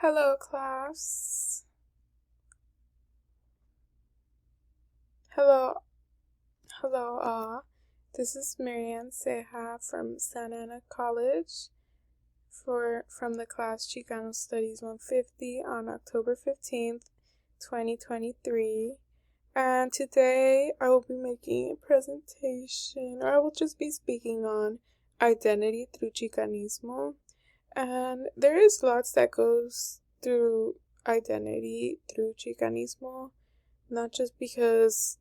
Hello, class. Hello, hello. This is Marianne Ceja from Santa Ana College from the class Chicano Studies 150 on October 15th, 2023. And today I will be making a presentation, or I will just be speaking on identity through Chicanismo. And there is lots that goes through identity through Chicanismo, not just because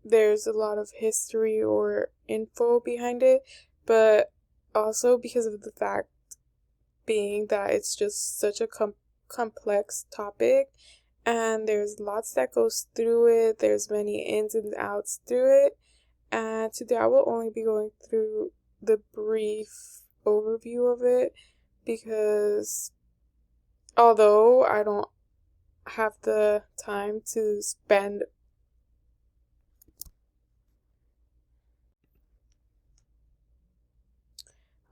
there's a lot of history or info behind it, but also because of the fact being that it's just such a complex topic and there's lots that goes through it. There's many ins and outs through it. And today I will only be going through the brief overview of it because although I don't have the time to spend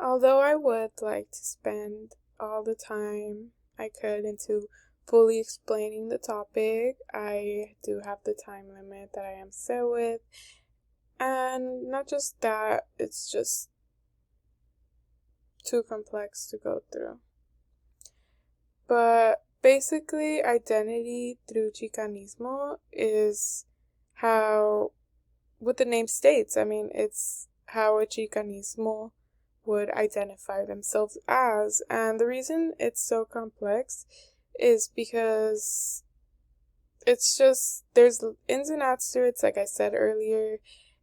although I would like to spend all the time I could into fully explaining the topic, I do have the time limit that I am set with. And not just that, it's just too complex to go through. But basically, identity through Chicanismo is how, what the name states. I mean, it's how a Chicanismo would identify themselves as. And the reason it's so complex is because it's just, there's ins and outs to it. It's like I said earlier,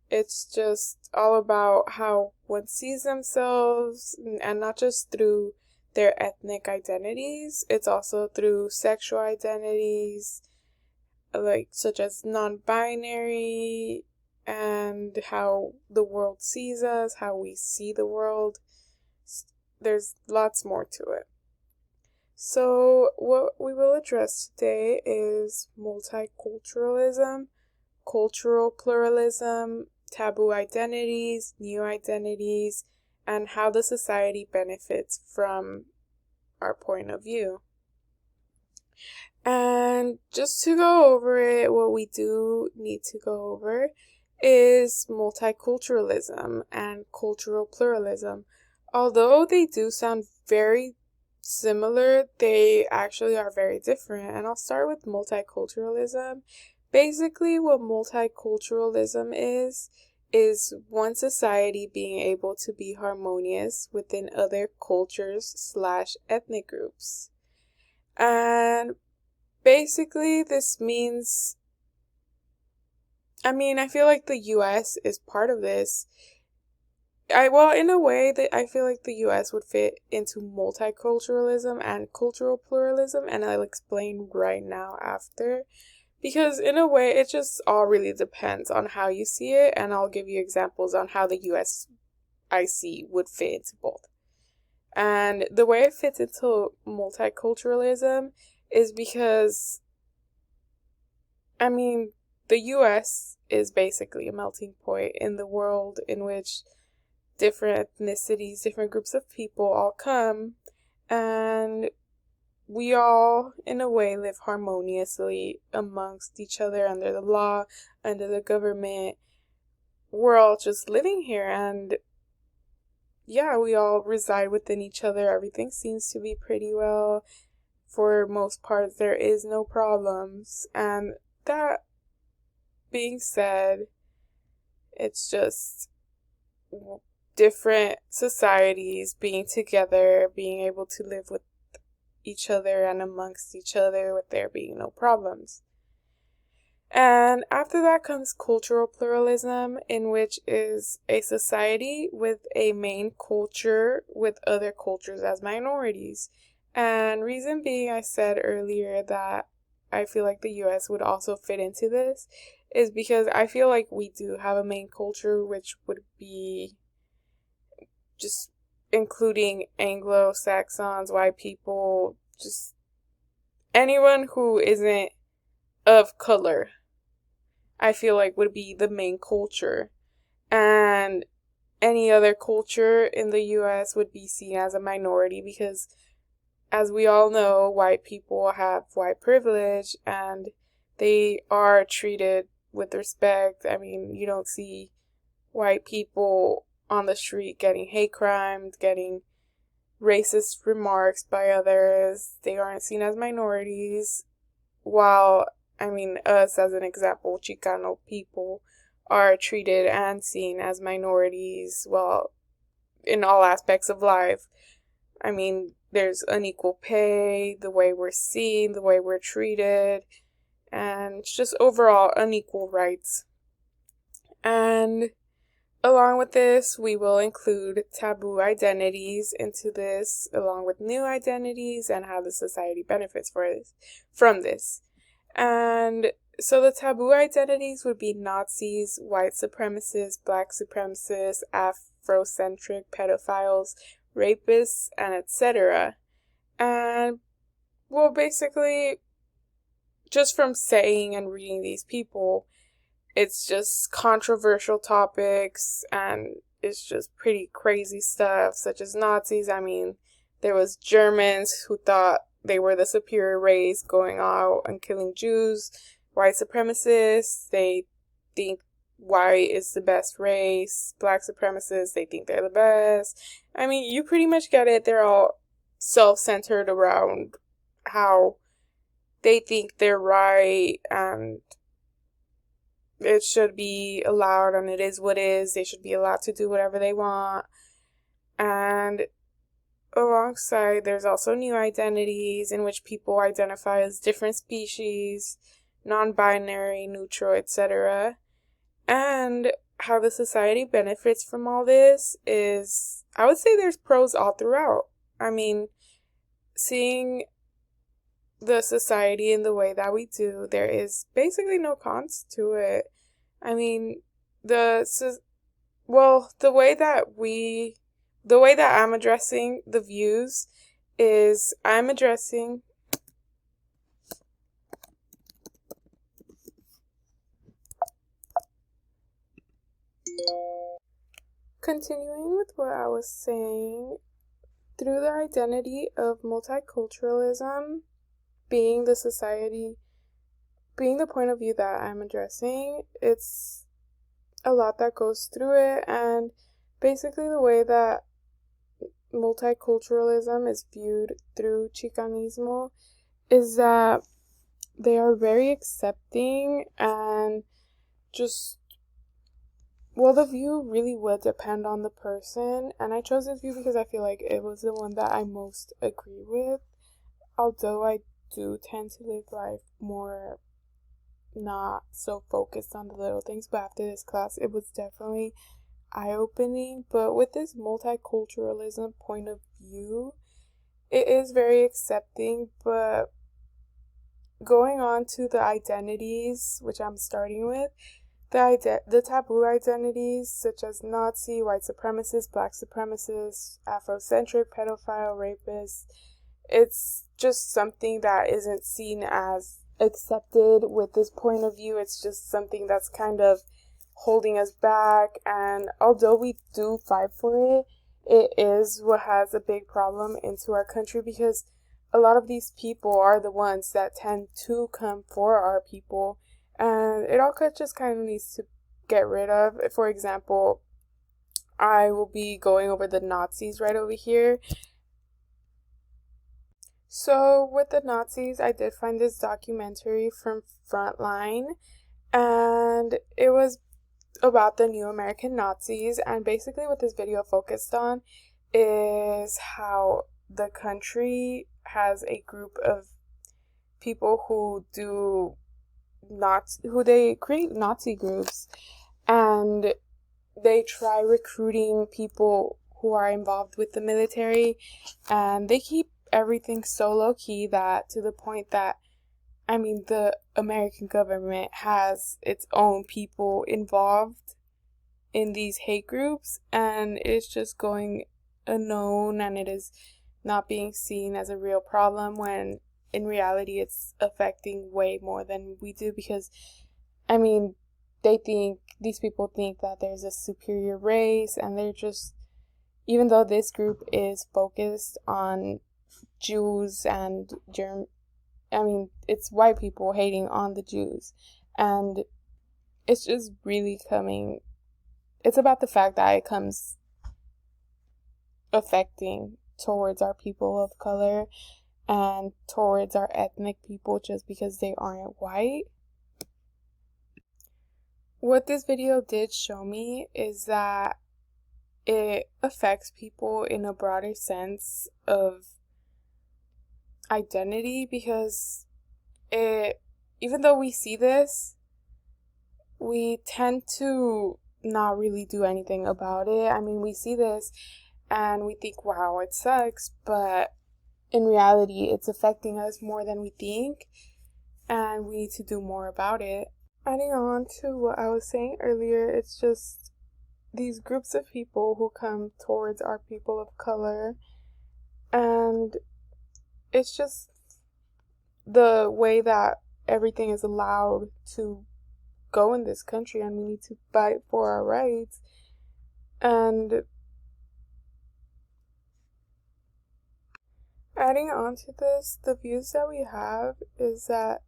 it's just all about how one sees themselves, and not just through their ethnic identities, it's also through sexual identities, like such as non-binary, and how the world sees us, how we see the world. There's lots more to it. So, what we will address today is multiculturalism, cultural pluralism, taboo identities, new identities, and how the society benefits from our point of view. And just to go over it, what we do need to go over is multiculturalism and cultural pluralism. Although they do sound very similar, they actually are very different. And I'll start with multiculturalism. Basically, what multiculturalism is one society being able to be harmonious within other cultures slash ethnic groups. And basically, this means, I feel like the US is part of this. In a way that I feel like the US would fit into multiculturalism and cultural pluralism, and I'll explain right now after. Because in a way, it just all really depends on how you see it, and I'll give you examples on how the US I see would fit into both. And the way it fits into multiculturalism is because, the US is basically a melting point in the world in which different ethnicities, different groups of people all come, and we all, in a way, live harmoniously amongst each other under the law, under the government. We're all just living here, and yeah, we all reside within each other. Everything seems to be pretty well. For most part, there is no problems. And that being said, it's just different societies being together, being able to live with each other and amongst each other with there being no problems. And after that comes cultural pluralism, in which is a society with a main culture with other cultures as minorities. And reason being, I said earlier that I feel like the US would also fit into this, is because I feel like we do have a main culture, which would be just including Anglo-Saxons, white people, just anyone who isn't of color, I feel like would be the main culture. And any other culture in the US would be seen as a minority because as we all know, white people have white privilege and they are treated with respect. I mean, you don't see white people on the street getting hate crimes, getting racist remarks by others. They aren't seen as minorities. While, I mean, us as an example, Chicano people are treated and seen as minorities, well, in all aspects of life. I mean, there's unequal pay, the way we're seen, the way we're treated, and it's just overall unequal rights. And along with this, we will include taboo identities into this, along with new identities and how the society benefits from this. And so the taboo identities would be Nazis, white supremacists, black supremacists, Afrocentric pedophiles, rapists, and etc. And well, basically, just from saying and reading these people, it's just controversial topics and it's just pretty crazy stuff, such as Nazis. I mean, there was Germans who thought they were the superior race going out and killing Jews. White supremacists, they think white is the best race. Black supremacists, they think they're the best. I mean, you pretty much get it. They're all self-centered around how they think they're right and it should be allowed, and it is what is. They should be allowed to do whatever they want. And alongside, there's also new identities in which people identify as different species, non-binary, neutral, etc. And how the society benefits from all this is, I would say there's pros all throughout. I mean, seeing the society in the way that we do, there is basically no cons to it. I mean, the way that I'm addressing the views is I'm addressing continuing with what I was saying, through the identity of multiculturalism being the point of view that I'm addressing, it's a lot that goes through it, and basically the way that multiculturalism is viewed through Chicanismo is that they are very accepting and just, well, the view really would depend on the person, and I chose this view because I feel like it was the one that I most agree with, although I do tend to live life more not so focused on the little things, but after this class it was definitely eye-opening. But with this multiculturalism point of view, it is very accepting, but going on to the identities, which I'm starting with, the taboo identities such as Nazi, white supremacist, black supremacist, Afrocentric, pedophile, rapist, it's just something that isn't seen as accepted with this point of view. It's just something that's kind of holding us back, and although we do fight for it, it is what has a big problem into our country, because a lot of these people are the ones that tend to come for our people, and it all just kind of needs to get rid of. For example, I will be going over the Nazis right over here. So with the Nazis, I did find this documentary from Frontline, and it was about the new American Nazis, and basically what this video focused on is how the country has a group of people who they create Nazi groups, and they try recruiting people who are involved with the military, and they keep everything so low-key that to the point that, I mean, the American government has its own people involved in these hate groups, and it's just going unknown, and it is not being seen as a real problem, when in reality it's affecting way more than we do, because, I mean, these people think that there's a superior race, and they're just, even though this group is focused on Jews and it's white people hating on the Jews. And it's just really it's about the fact that it comes affecting towards our people of color and towards our ethnic people just because they aren't white. What this video did show me is that it affects people in a broader sense of identity, because even though we see this, we tend to not really do anything about it. We see this and we think, wow, it sucks, but in reality, it's affecting us more than we think, and we need to do more about it. Adding on to what I was saying earlier, it's just these groups of people who come towards our people of color, and it's just the way that everything is allowed to go in this country, and we need to fight for our rights. And adding on to this, the views that we have is that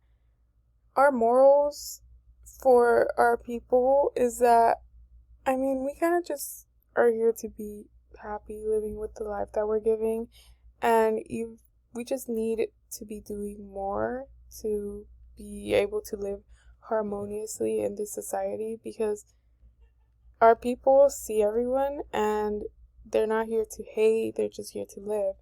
our morals for our people is that, we kind of just are here to be happy living with the life that we're giving, and we just need to be doing more to be able to live harmoniously in this society, because our people see everyone and they're not here to hate, they're just here to live.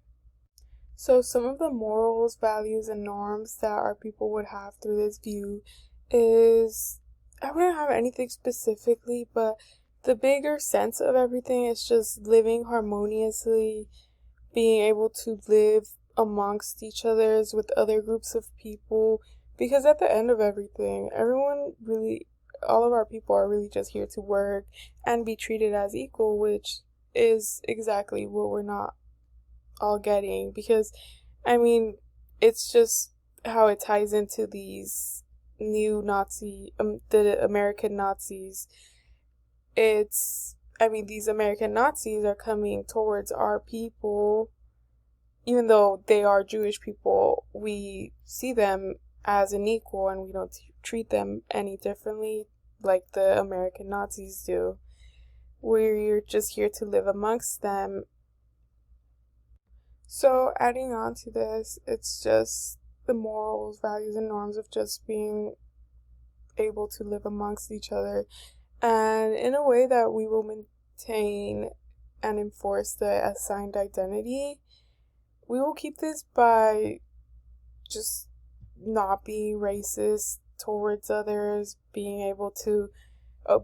So some of the morals, values, and norms that our people would have through this view is, I wouldn't have anything specifically, but the bigger sense of everything is just living harmoniously, being able to live amongst each other's with other groups of people, because at the end of everything, all of our people are really just here to work and be treated as equal, which is exactly what we're not all getting, because it's just how it ties into these new the American Nazis. These American Nazis are coming towards our people. Even though they are Jewish people, we see them as an equal, and we don't treat them any differently like the American Nazis do. We're just here to live amongst them. So adding on to this, it's just the morals, values, and norms of just being able to live amongst each other, and in a way that we will maintain and enforce the assigned identity. We will keep this by just not being racist towards others, being able to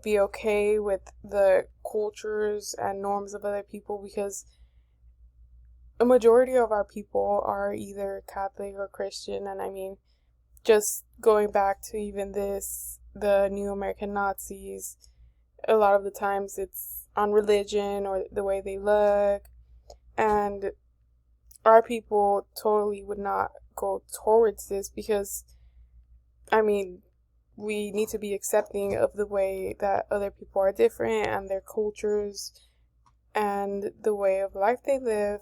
be okay with the cultures and norms of other people, because a majority of our people are either Catholic or Christian. And just going back to even the new American Nazis, a lot of the times it's on religion or the way they look, and our people totally would not go towards this, because we need to be accepting of the way that other people are different and their cultures and the way of life they live,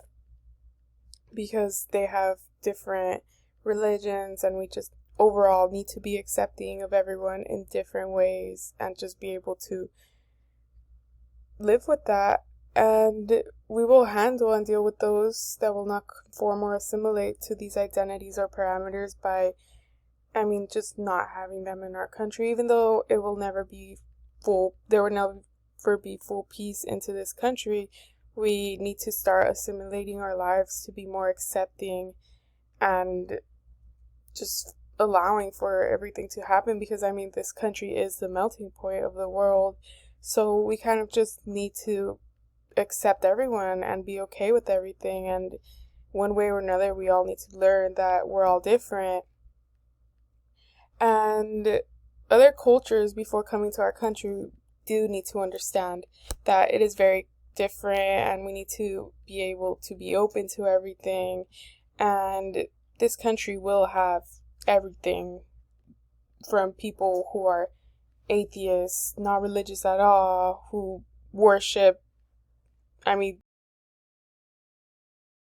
because they have different religions, and we just overall need to be accepting of everyone in different ways and just be able to live with that. And we will handle and deal with those that will not conform or assimilate to these identities or parameters by, just not having them in our country, even though there will never be full peace into this country. We need to start assimilating our lives to be more accepting and just allowing for everything to happen, because this country is the melting point of the world. So we kind of just need to accept everyone and be okay with everything, and one way or another we all need to learn that we're all different, and other cultures before coming to our country do need to understand that it is very different, and we need to be able to be open to everything, and this country will have everything, from people who are atheists, not religious at all, who worship